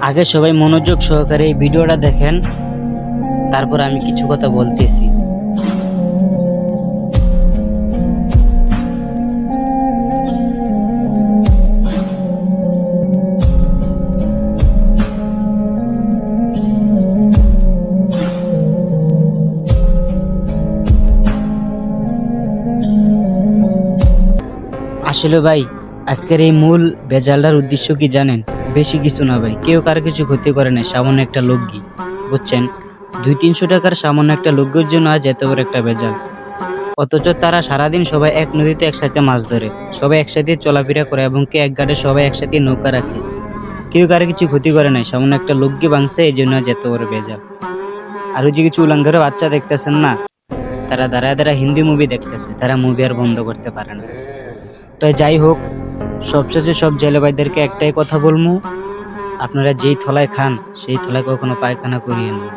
আগে সবাই মনোযোগ সহকারে এই ভিডিওটা দেখেন, তারপর আমি কিছু কথা বলতেছি। আসলে ভাই, আজকের এই মূল ভেজালটার উদ্দেশ্য কি জানেন? বেশি কিছু না ভাই, কেউ কারো কিছু ক্ষতি করে না, সামান্য একটা লগ্গি, বুঝছেন? 200-300 টাকার সামান্য একটা লগ্গির জন্য আজ এত বড় একটা ভেজাল। অথচ তারা সারাদিন সবাই এক নদীতে একসাথে মাছ ধরে, সবাই একসাথে চলাফেরা করে এবং কে এক ঘাটে সবাই একসাথে নৌকা রাখে। কেউ কারো কিছু ক্ষতি করে নাই, সামান্য একটা লগ্গি ভাঙছে, এই জন্য আজ এত বড় ভেজাল। আর ওই যে কিছু উলাঙ্গারে বাচ্চা দেখতেছেন না, তারা দাঁড়ায় দাঁড়ায় হিন্দি মুভি দেখতেছে, তারা মুভি আর বন্ধ করতে পারে না। তো যাই হোক, সবশেষে সব জেলে ভাইদেরকে একটাই কথা বলবো, আপনারা যেই থলায় খান সেই থলায় কখনো পায়খানা করিয়েন না।